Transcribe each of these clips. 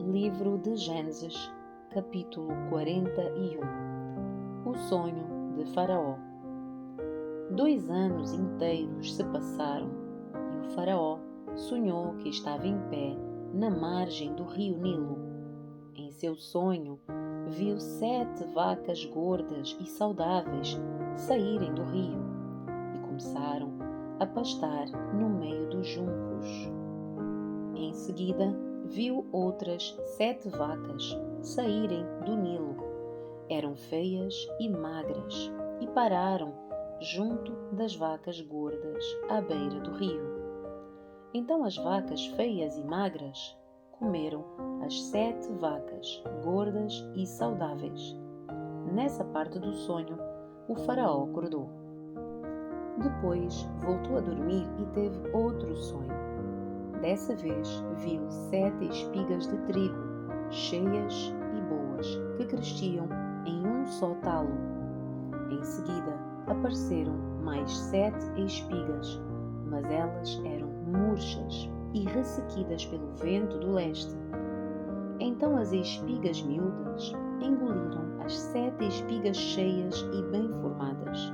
Livro de Gênesis, capítulo 41. O sonho de Faraó. 2 anos inteiros se passaram e o Faraó sonhou que estava em pé na margem do rio Nilo. Em seu sonho, viu 7 vacas gordas e saudáveis saírem do rio e começaram a pastar no meio dos juncos. Em seguida, viu outras 7 vacas saírem do Nilo. Eram feias e magras e pararam junto das vacas gordas à beira do rio. Então as vacas feias e magras comeram as 7 vacas gordas e saudáveis. Nessa parte do sonho, o faraó acordou. Depois voltou a dormir e teve outro sonho. Dessa vez viu 7 espigas de trigo, cheias e boas, que cresciam em um só talo. Em seguida apareceram mais 7 espigas, mas elas eram murchas e ressequidas pelo vento do leste. Então as espigas miúdas engoliram as 7 espigas cheias e bem formadas.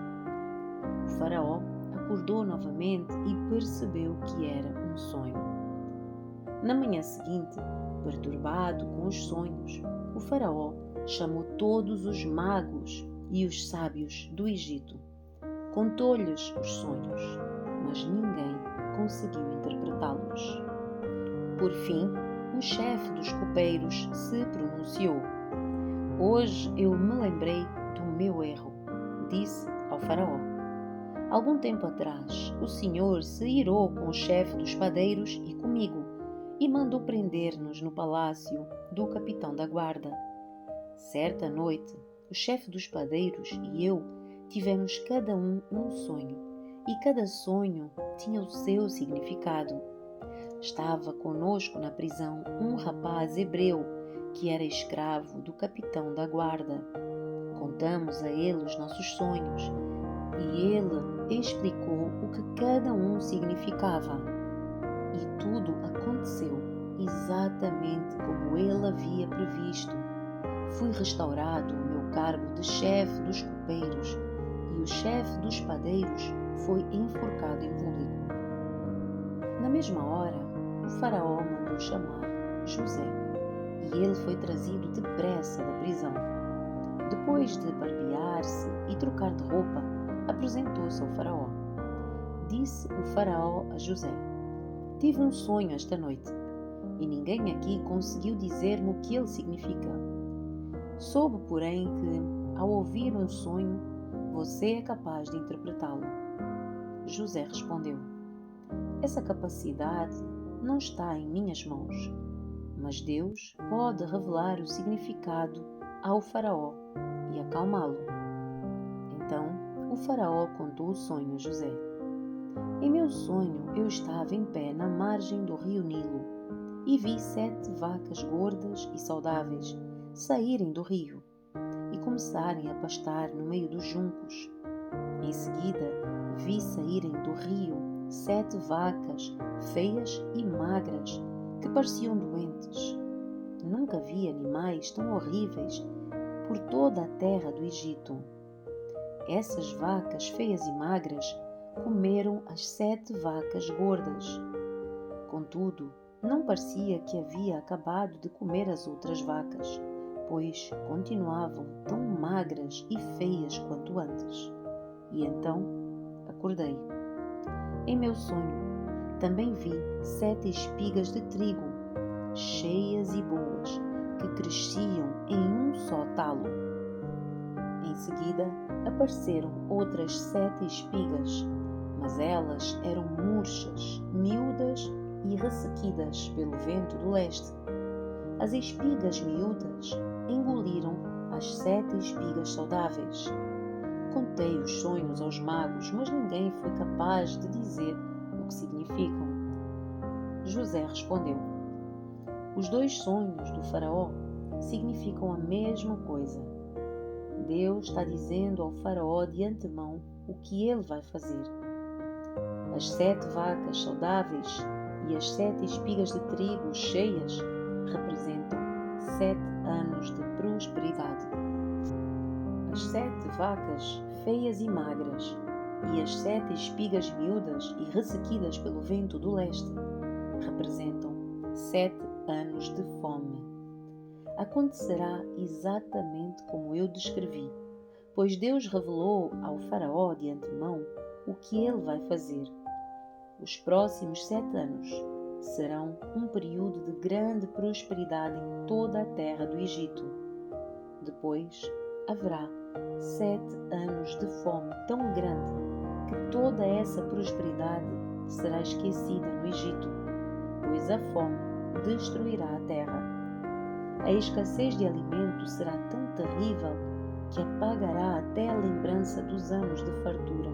O faraó acordou novamente e percebeu que era um sonho. Na manhã seguinte, perturbado com os sonhos, o faraó chamou todos os magos e os sábios do Egito. Contou-lhes os sonhos, mas ninguém conseguiu interpretá-los. Por fim, o chefe dos copeiros se pronunciou. Hoje eu me lembrei do meu erro, disse ao faraó. Algum tempo atrás, o Senhor se irou com o chefe dos padeiros e comigo, e mandou prender-nos no palácio do capitão da guarda. Certa noite, o chefe dos padeiros e eu tivemos cada um sonho, e cada sonho tinha o seu significado. Estava conosco na prisão um rapaz hebreu que era escravo do capitão da guarda. Contamos a ele os nossos sonhos, e ele explicou o que cada um significava. E tudo aconteceu exatamente como ele havia previsto. Fui restaurado o meu cargo de chefe dos copeiros e o chefe dos padeiros foi enforcado em público. Na mesma hora, o faraó mandou chamar José e ele foi trazido depressa da prisão. Depois de barbear-se e trocar de roupa, apresentou-se ao faraó. Disse o faraó a José: Tive um sonho esta noite, e ninguém aqui conseguiu dizer-me o que ele significa. Soube, porém, que, ao ouvir um sonho, você é capaz de interpretá-lo. José respondeu: Essa capacidade não está em minhas mãos, mas Deus pode revelar o significado ao faraó e acalmá-lo. Então, o faraó contou o sonho a José. Em meu sonho, eu estava em pé na margem do rio Nilo e vi 7 vacas gordas e saudáveis saírem do rio e começarem a pastar no meio dos juncos. Em seguida, vi saírem do rio 7 vacas feias e magras que pareciam doentes. Nunca vi animais tão horríveis por toda a terra do Egito. Essas vacas feias e magras comeram as 7 vacas gordas. Contudo, não parecia que havia acabado de comer as outras vacas, pois continuavam tão magras e feias quanto antes. E então acordei. Em meu sonho, também vi 7 espigas de trigo, cheias e boas, que cresciam em um só talo. Em seguida, apareceram outras 7 espigas, mas elas eram murchas, miúdas e ressequidas pelo vento do leste. As espigas miúdas engoliram as 7 espigas saudáveis. Contei os sonhos aos magos, mas ninguém foi capaz de dizer o que significam. José respondeu: Os 2 sonhos do faraó significam a mesma coisa. Deus está dizendo ao faraó de antemão o que ele vai fazer. As 7 vacas saudáveis e as 7 espigas de trigo cheias representam 7 anos de prosperidade. As 7 vacas feias e magras e as 7 espigas miúdas e ressequidas pelo vento do leste representam 7 anos de fome. Acontecerá exatamente como eu descrevi, pois Deus revelou ao faraó de antemão o que ele vai fazer. Os próximos 7 anos serão um período de grande prosperidade em toda a terra do Egito. Depois haverá 7 anos de fome tão grande que toda essa prosperidade será esquecida no Egito, pois a fome destruirá a terra. A escassez de alimento será tão terrível que apagará até a lembrança dos anos de fartura.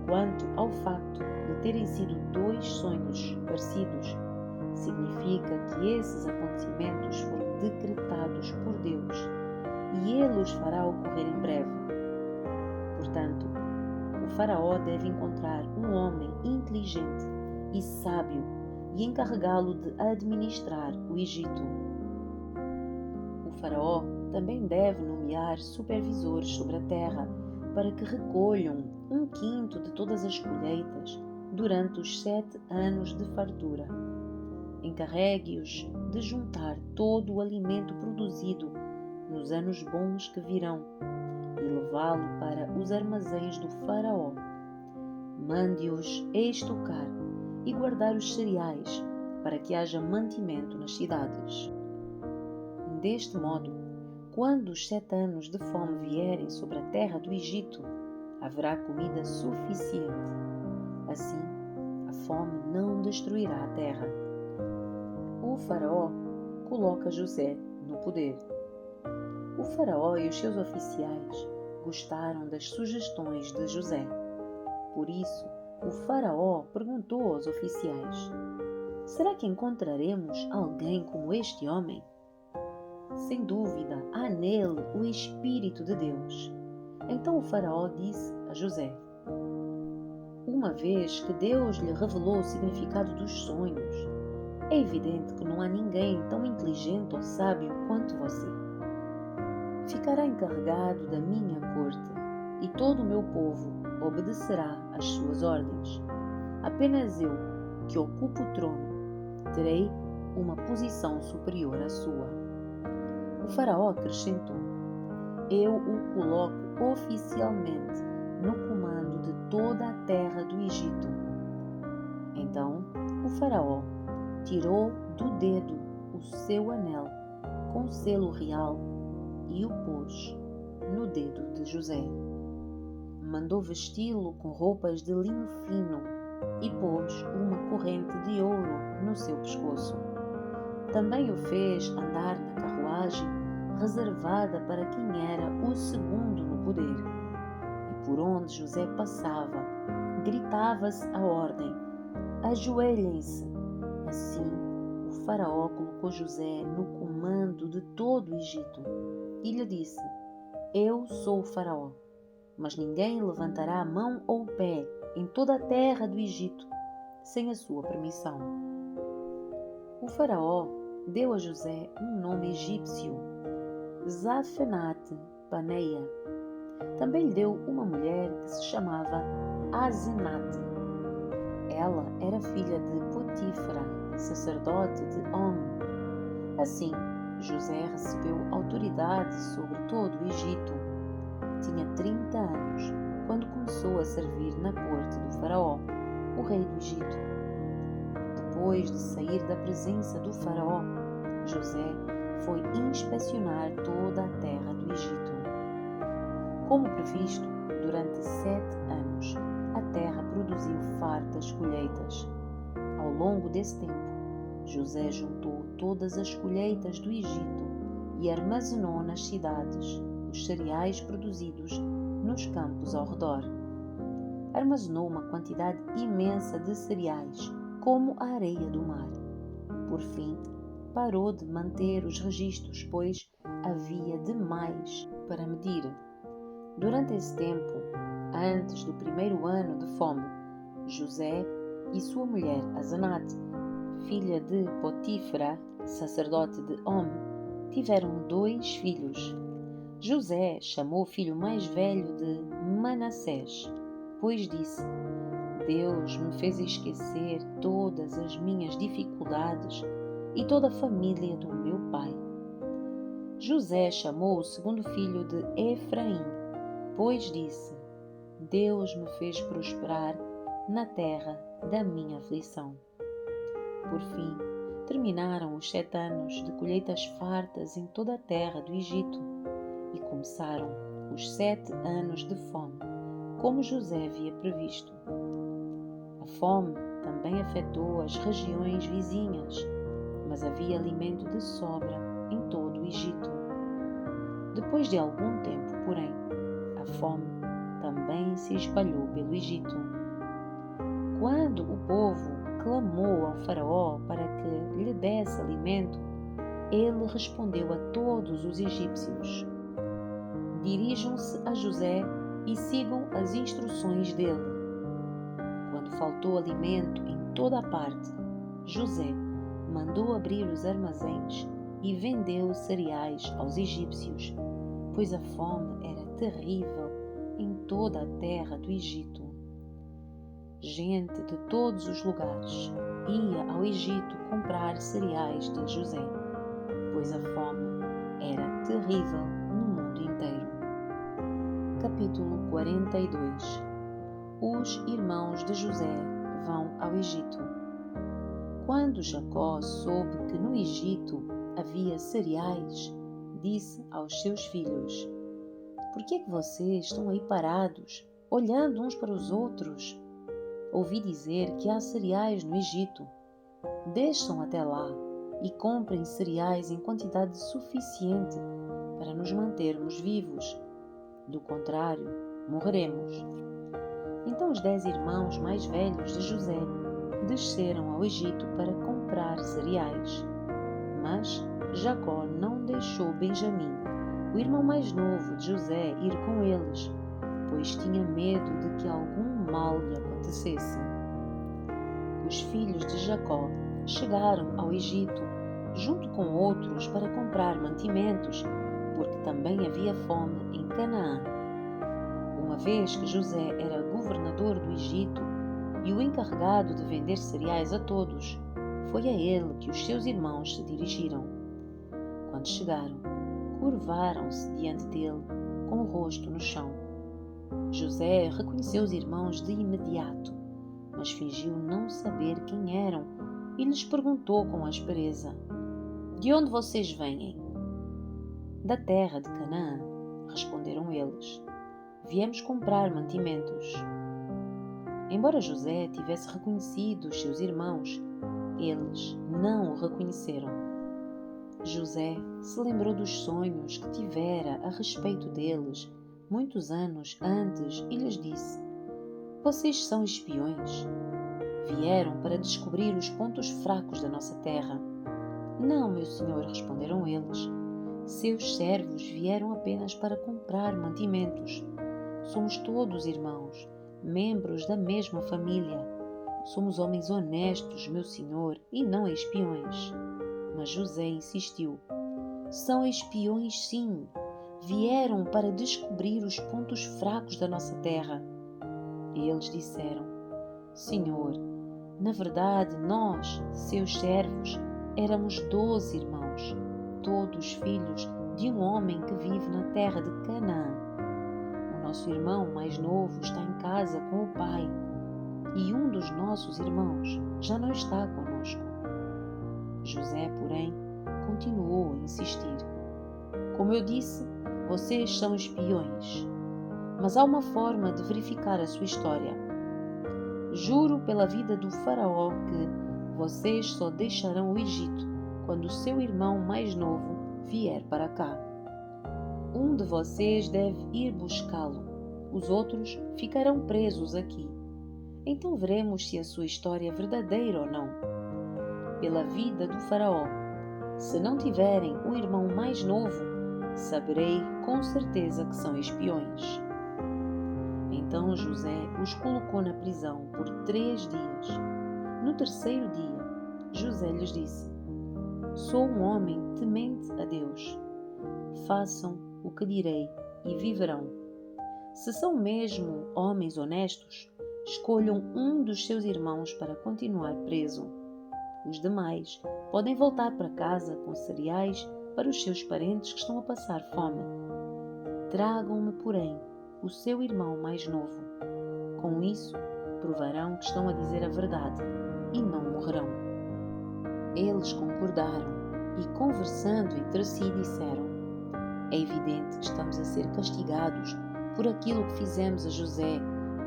Quanto ao facto de terem sido 2 sonhos parecidos, significa que esses acontecimentos foram decretados por Deus e Ele os fará ocorrer em breve. Portanto, o faraó deve encontrar um homem inteligente e sábio e encarregá-lo de administrar o Egito. O faraó também deve nomear supervisores sobre a terra para que recolham 1/5 de todas as colheitas durante os 7 anos de fartura. Encarregue-os de juntar todo o alimento produzido nos anos bons que virão e levá-lo para os armazéns do faraó. Mande-os estocar e guardar os cereais para que haja mantimento nas cidades. Deste modo, quando os 7 anos de fome vierem sobre a terra do Egito, haverá comida suficiente. Assim, a fome não destruirá a terra. O faraó coloca José no poder. O faraó e os seus oficiais gostaram das sugestões de José. Por isso, o faraó perguntou aos oficiais: será que encontraremos alguém como este homem? Sem dúvida, há nele o Espírito de Deus. Então o faraó disse a José: uma vez que Deus lhe revelou o significado dos sonhos, é evidente que não há ninguém tão inteligente ou sábio quanto você. Ficará encarregado da minha corte e todo o meu povo obedecerá às suas ordens. Apenas eu, que ocupo o trono, terei uma posição superior à sua. O faraó acrescentou: eu o coloco oficialmente no comando de toda a terra do Egito. Então o faraó tirou do dedo o seu anel com o selo real e o pôs no dedo de José. Mandou vesti-lo com roupas de linho fino e pôs uma corrente de ouro no seu pescoço. Também o fez andar na carruagem reservada para quem era o segundo no poder. E por onde José passava, gritava-se a ordem: ajoelhem-se. Assim, o faraó colocou José no comando de todo o Egito e lhe disse: eu sou o faraó, mas ninguém levantará a mão ou o pé em toda a terra do Egito sem a sua permissão. O faraó deu a José um nome egípcio, Zafenat-Paneia. Também lhe deu uma mulher que se chamava Asenate. Ela era filha de Potífera, sacerdote de On. Assim, José recebeu autoridade sobre todo o Egito. Tinha 30 anos quando começou a servir na corte do faraó, o rei do Egito. Depois de sair da presença do faraó, José foi inspecionar toda a terra do Egito. Como previsto, durante 7 anos, a terra produziu fartas colheitas. Ao longo desse tempo, José juntou todas as colheitas do Egito e armazenou nas cidades os cereais produzidos nos campos ao redor. Armazenou uma quantidade imensa de cereais, como a areia do mar. Por fim, parou de manter os registros, pois havia demais para medir. Durante esse tempo, antes do primeiro ano de fome, José e sua mulher Asenate filha de Potífera, sacerdote de On, tiveram 2 filhos. José chamou o filho mais velho de Manassés, pois disse: Deus me fez esquecer todas as minhas dificuldades e toda a família do meu pai. José chamou o segundo filho de Efraim, pois disse: Deus me fez prosperar na terra da minha aflição. Por fim, terminaram os 7 anos de colheitas fartas em toda a terra do Egito e começaram os 7 anos de fome, como José havia previsto. A fome também afetou as regiões vizinhas, mas havia alimento de sobra em todo o Egito. Depois de algum tempo, porém, a fome também se espalhou pelo Egito. Quando o povo clamou ao faraó para que lhe desse alimento, ele respondeu a todos os egípcios: Dirijam-se a José e sigam as instruções dele. Quando faltou alimento em toda a parte, José mandou abrir os armazéns e vendeu cereais aos egípcios, pois a fome era terrível em toda a terra do Egito. Gente de todos os lugares ia ao Egito comprar cereais de José, pois a fome era terrível no mundo inteiro. Capítulo 42. Os irmãos de José vão ao Egito. Quando Jacó soube que no Egito havia cereais, disse aos seus filhos: Por que é que vocês estão aí parados, olhando uns para os outros? Ouvi dizer que há cereais no Egito. Desçam até lá e comprem cereais em quantidade suficiente para nos mantermos vivos. Do contrário, morreremos. Então os 10 irmãos mais velhos de José desceram ao Egito para comprar cereais. Mas Jacó não deixou Benjamim, o irmão mais novo de José, ir com eles, pois tinha medo de que algum mal lhe acontecesse. Os filhos de Jacó chegaram ao Egito, junto com outros, para comprar mantimentos, porque também havia fome em Canaã. Uma vez que José era governador do Egito e o encarregado de vender cereais a todos, foi a ele que os seus irmãos se dirigiram. Quando chegaram, curvaram-se diante dele, com o rosto no chão. José reconheceu os irmãos de imediato, mas fingiu não saber quem eram e lhes perguntou com aspereza: De onde vocês vêm? Da terra de Canaã, responderam eles. Viemos comprar mantimentos. Embora José tivesse reconhecido os seus irmãos, eles não o reconheceram. José se lembrou dos sonhos que tivera a respeito deles muitos anos antes e lhes disse: Vocês são espiões. Vieram para descobrir os pontos fracos da nossa terra. Não, meu senhor, responderam eles. Seus servos vieram apenas para comprar mantimentos. Somos todos irmãos, membros da mesma família. Somos homens honestos, meu senhor, e não espiões. Mas José insistiu: São espiões, sim. Vieram para descobrir os pontos fracos da nossa terra. E eles disseram: Senhor, na verdade nós, seus servos, éramos 12 irmãos, todos filhos de um homem que vive na terra de Canaã. O nosso irmão mais novo está em casa com o pai, e um dos nossos irmãos já não está conosco. José, porém, continuou a insistir: Como eu disse, vocês são espiões, mas há uma forma de verificar a sua história. Juro pela vida do faraó que vocês só deixarão o Egito quando o seu irmão mais novo vier para cá. Um de vocês deve ir buscá-lo, os outros ficarão presos aqui. Então veremos se a sua história é verdadeira ou não. Pela vida do faraó, se não tiverem um irmão mais novo, saberei com certeza que são espiões. Então José os colocou na prisão por 3 dias. No terceiro dia, José lhes disse: Sou um homem temente a Deus. Façam o que direi e viverão. Se são mesmo homens honestos, escolham um dos seus irmãos para continuar preso. Os demais podem voltar para casa com cereais para os seus parentes que estão a passar fome. Tragam-me, porém, o seu irmão mais novo. Com isso, provarão que estão a dizer a verdade e não morrerão. Eles concordaram e, conversando entre si, disseram: É evidente que estamos a ser castigados por aquilo que fizemos a José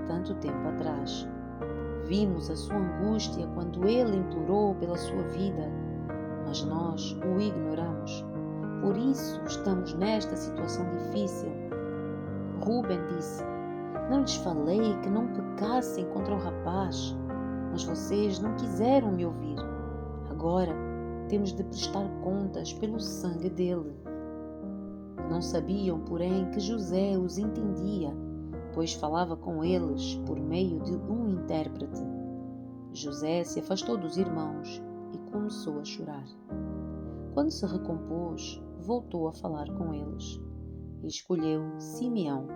tanto tempo atrás. Vimos a sua angústia quando ele implorou pela sua vida, mas nós o ignoramos. Por isso estamos nesta situação difícil. Rúben disse: Não lhes falei que não pecassem contra o rapaz, mas vocês não quiseram me ouvir. Agora temos de prestar contas pelo sangue dele. Não sabiam, porém, que José os entendia, pois falava com eles por meio de um intérprete. José se afastou dos irmãos e começou a chorar. Quando se recompôs, voltou a falar com eles. Escolheu Simeão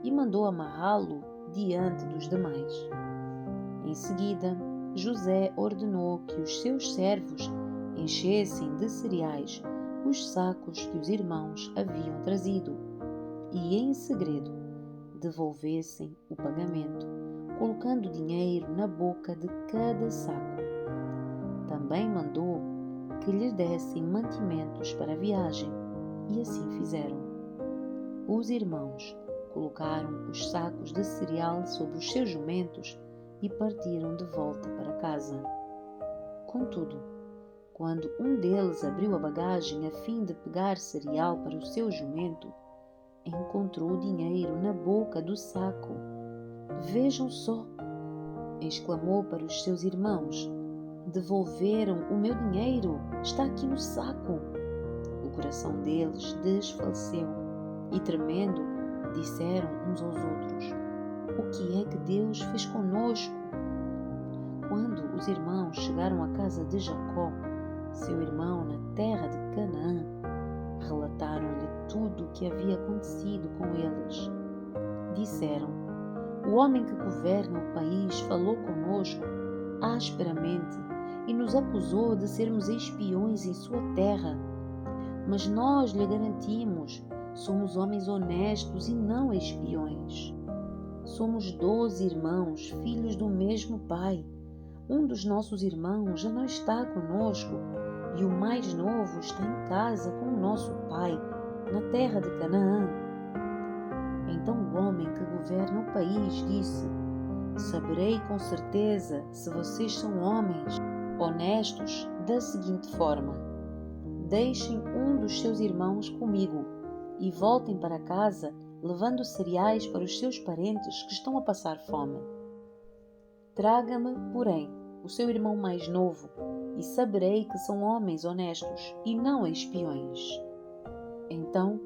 e mandou amarrá-lo diante dos demais. Em seguida, José ordenou que os seus servos enchessem de cereais os sacos que os irmãos haviam trazido e, em segredo, devolvessem o pagamento, colocando dinheiro na boca de cada saco. Também mandou que lhes dessem mantimentos para a viagem, e assim fizeram. Os irmãos colocaram os sacos de cereal sobre os seus jumentos e partiram de volta para casa. Contudo, quando um deles abriu a bagagem a fim de pegar cereal para o seu jumento, encontrou o dinheiro na boca do saco. Vejam só! Exclamou para os seus irmãos: Devolveram o meu dinheiro! Está aqui no saco! O coração deles desfaleceu e, tremendo, disseram uns aos outros: O que é que Deus fez conosco? Quando os irmãos chegaram à casa de Jacó, seu irmão na terra de Canaã, relataram-lhe tudo o que havia acontecido com eles. Disseram: O homem que governa o país falou conosco asperamente e nos acusou de sermos espiões em sua terra. Mas nós lhe garantimos: somos homens honestos e não espiões. Somos 12 irmãos, filhos do mesmo pai. Um dos nossos irmãos já não está conosco e o mais novo está em casa com o nosso pai, na terra de Canaã. Então o homem que governa o país disse: Saberei com certeza se vocês são homens honestos da seguinte forma: deixem um dos seus irmãos comigo e voltem para casa levando cereais para os seus parentes que estão a passar fome. Traga-me, porém, o seu irmão mais novo, e saberei que são homens honestos e não espiões. Então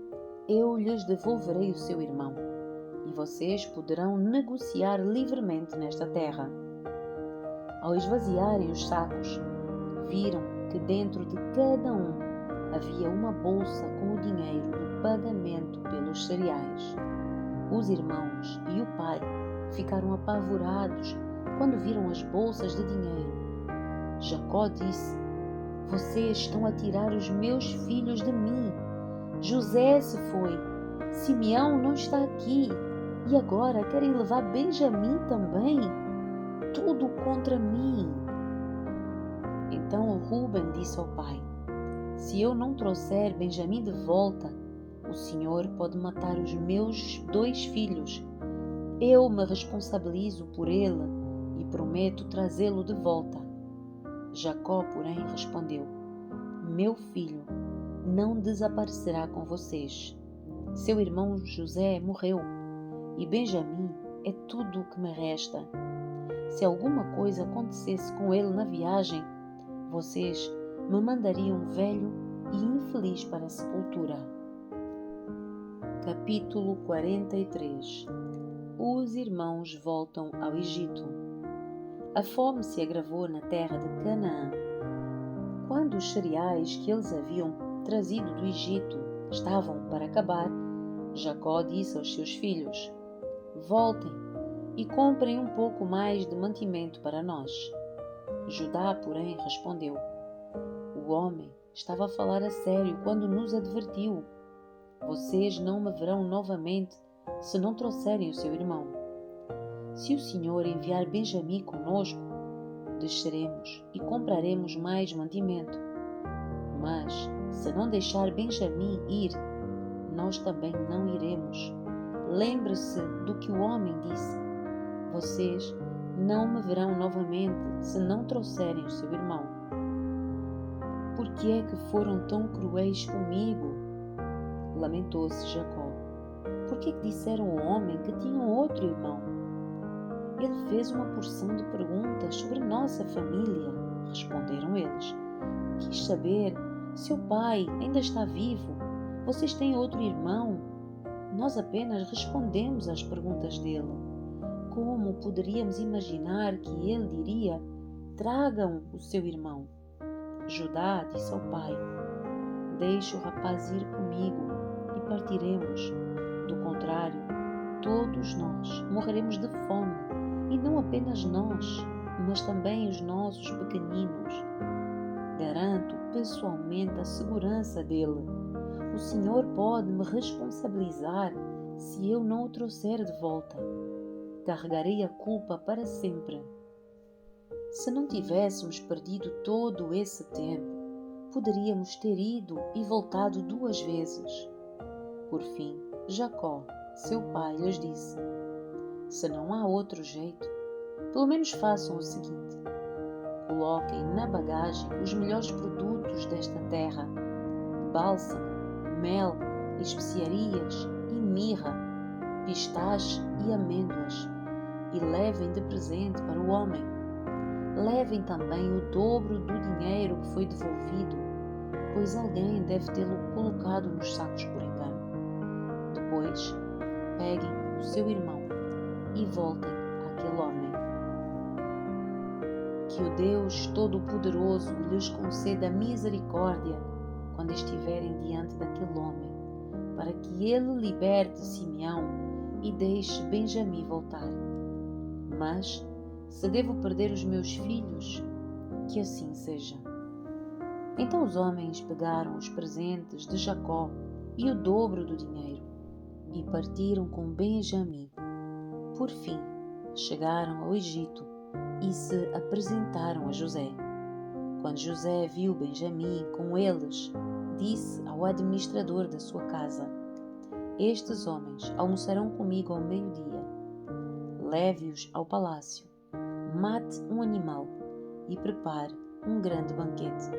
eu lhes devolverei o seu irmão, e vocês poderão negociar livremente nesta terra. Ao esvaziarem os sacos, viram que dentro de cada um havia uma bolsa com o dinheiro do pagamento pelos cereais. Os irmãos e o pai ficaram apavorados quando viram as bolsas de dinheiro. Jacó disse: Vocês estão a tirar os meus filhos de mim. José se foi, Simeão não está aqui, e agora querem levar Benjamim também? Tudo contra mim. Então Rúben disse ao pai: Se eu não trouxer Benjamim de volta, o Senhor pode matar os meus 2 filhos. Eu me responsabilizo por ele e prometo trazê-lo de volta. Jacó, porém, respondeu: Meu filho não desaparecerá com vocês. Seu irmão José morreu e Benjamim é tudo o que me resta. Se alguma coisa acontecesse com ele na viagem, vocês me mandariam velho e infeliz para a sepultura. Capítulo 43. Os irmãos voltam ao Egito. A fome se agravou na terra de Canaã Quando os cereais que eles haviam trazido do Egito estavam para acabar, Jacó disse aos seus filhos: Voltem e comprem um pouco mais de mantimento para nós. Judá, porém, respondeu: O homem estava a falar a sério quando nos advertiu: Vocês não me verão novamente se não trouxerem o seu irmão. Se o Senhor enviar Benjamim conosco, desceremos e compraremos mais mantimento. Mas, se não deixar Benjamim ir, nós também não iremos. Lembre-se do que o homem disse: Vocês não me verão novamente se não trouxerem o seu irmão. Por que é que foram tão cruéis comigo? Lamentou-se Jacó. Por que disseram ao homem que tinham outro irmão? Ele fez uma porção de perguntas sobre nossa família, responderam eles. Quis saber: seu pai ainda está vivo? Vocês têm outro irmão? Nós apenas respondemos às perguntas dele. Como poderíamos imaginar que ele diria: tragam o seu irmão? Judá disse ao pai: Deixe o rapaz ir comigo e partiremos. Do contrário, todos nós morreremos de fome, e não apenas nós, mas também os nossos pequeninos. Garanto pessoalmente a segurança dele. O Senhor pode me responsabilizar se eu não o trouxer de volta. Carregarei a culpa para sempre. Se não tivéssemos perdido todo esse tempo, poderíamos ter ido e voltado 2 vezes. Por fim, Jacó, seu pai, lhes disse: Se não há outro jeito, pelo menos façam o seguinte: coloquem na bagagem os melhores produtos desta terra: bálsamo, mel, especiarias e mirra, pistache e amêndoas, e levem de presente para o homem. Levem também o dobro do dinheiro que foi devolvido, pois alguém deve tê-lo colocado nos sacos por engano. Depois, peguem o seu irmão e voltem àquele homem. Que o Deus Todo-Poderoso lhes conceda misericórdia quando estiverem diante daquele homem, para que ele liberte Simeão e deixe Benjamim voltar. Mas, se devo perder os meus filhos, que assim seja. Então os homens pegaram os presentes de Jacó e o dobro do dinheiro e partiram com Benjamim. Por fim, chegaram ao Egito e se apresentaram a José. Quando José viu Benjamim com eles, disse ao administrador da sua casa: Estes homens almoçarão comigo ao meio-dia. Leve-os ao palácio, mate um animal e prepare um grande banquete.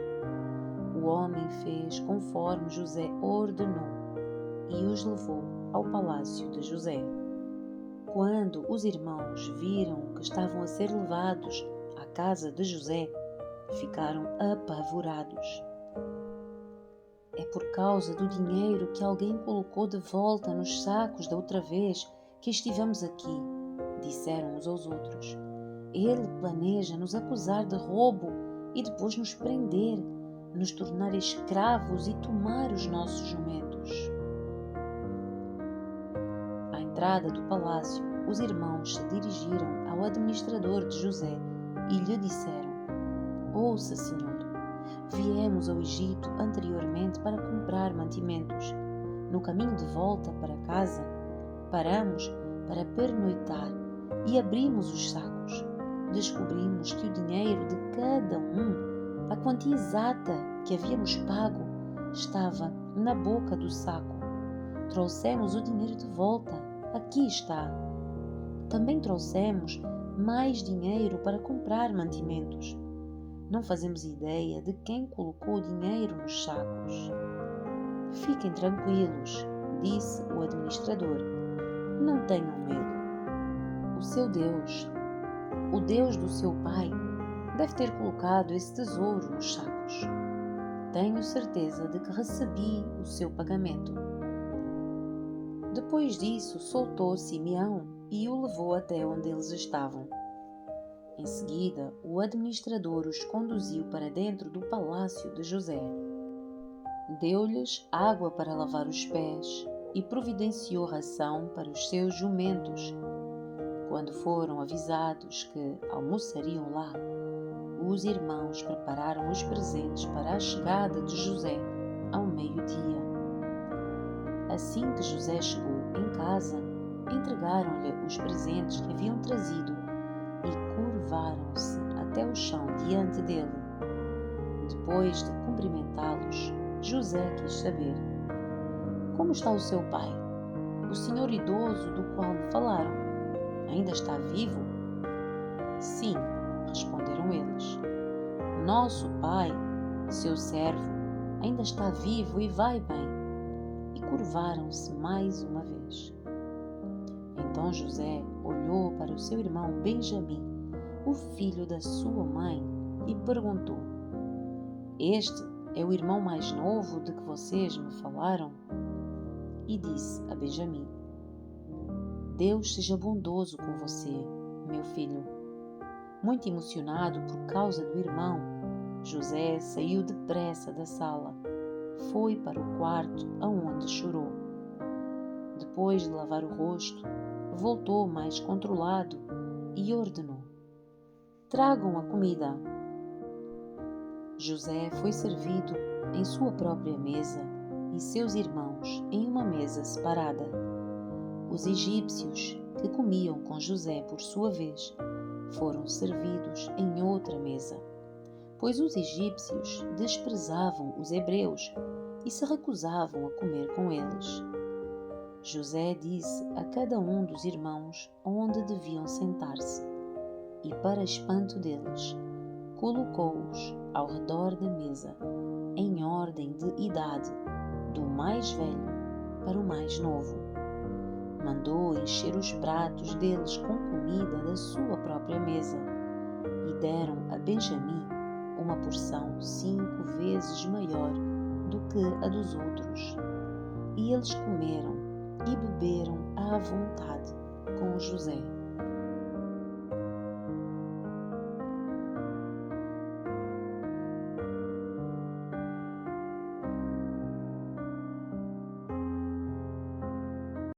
O homem fez conforme José ordenou e os levou ao palácio de José. Quando os irmãos viram que estavam a ser levados à casa de José, ficaram apavorados. É por causa do dinheiro que alguém colocou de volta nos sacos da outra vez que estivemos aqui, disseram uns aos outros. Ele planeja nos acusar de roubo e depois nos prender, nos tornar escravos e tomar os nossos jumentos. À entrada do palácio, os irmãos se dirigiram ao administrador de José e lhe disseram: Ouça, senhor, viemos ao Egito anteriormente para comprar mantimentos. No caminho de volta para casa, paramos para pernoitar e abrimos os sacos. Descobrimos que o dinheiro de cada um, a quantia exata que havíamos pago, estava na boca do saco. Trouxemos o dinheiro de volta. Aqui está. Também trouxemos mais dinheiro para comprar mantimentos. Não fazemos ideia de quem colocou o dinheiro nos sacos. Fiquem tranquilos, disse o administrador. Não tenham medo. O seu Deus, o Deus do seu pai, deve ter colocado esse tesouro nos sacos. Tenho certeza de que recebi o seu pagamento. Depois disso, soltou Simeão e o levou até onde eles estavam. Em seguida, o administrador os conduziu para dentro do palácio de José. Deu-lhes água para lavar os pés e providenciou ração para os seus jumentos. Quando foram avisados que almoçariam lá, os irmãos prepararam os presentes para a chegada de José ao meio-dia. Assim que José chegou em casa, entregaram-lhe os presentes que haviam trazido e curvaram-se até o chão diante dele. Depois de cumprimentá-los, José quis saber: como está o seu pai, o senhor idoso do qual me falaram? Ainda está vivo? Sim, responderam eles. Nosso pai, seu servo, ainda está vivo e vai bem. E curvaram-se mais uma vez. Então José olhou para o seu irmão Benjamim, o filho da sua mãe, e perguntou: este é o irmão mais novo de que vocês me falaram? E disse a Benjamim: Deus seja bondoso com você, meu filho. Muito emocionado por causa do irmão, José saiu depressa da sala. Foi para o quarto aonde chorou. Depois de lavar o rosto, voltou mais controlado e ordenou: tragam a comida. José foi servido em sua própria mesa e seus irmãos em uma mesa separada. Os egípcios, que comiam com José por sua vez, foram servidos em outra mesa, pois os egípcios desprezavam os hebreus e se recusavam a comer com eles. José disse a cada um dos irmãos onde deviam sentar-se, e, para espanto deles, colocou-os ao redor da mesa, em ordem de idade, do mais velho para o mais novo. Mandou encher os pratos deles com comida da sua própria mesa, e deram a Benjamim uma porção 5 vezes maior do que a dos outros. E eles comeram e beberam à vontade com José.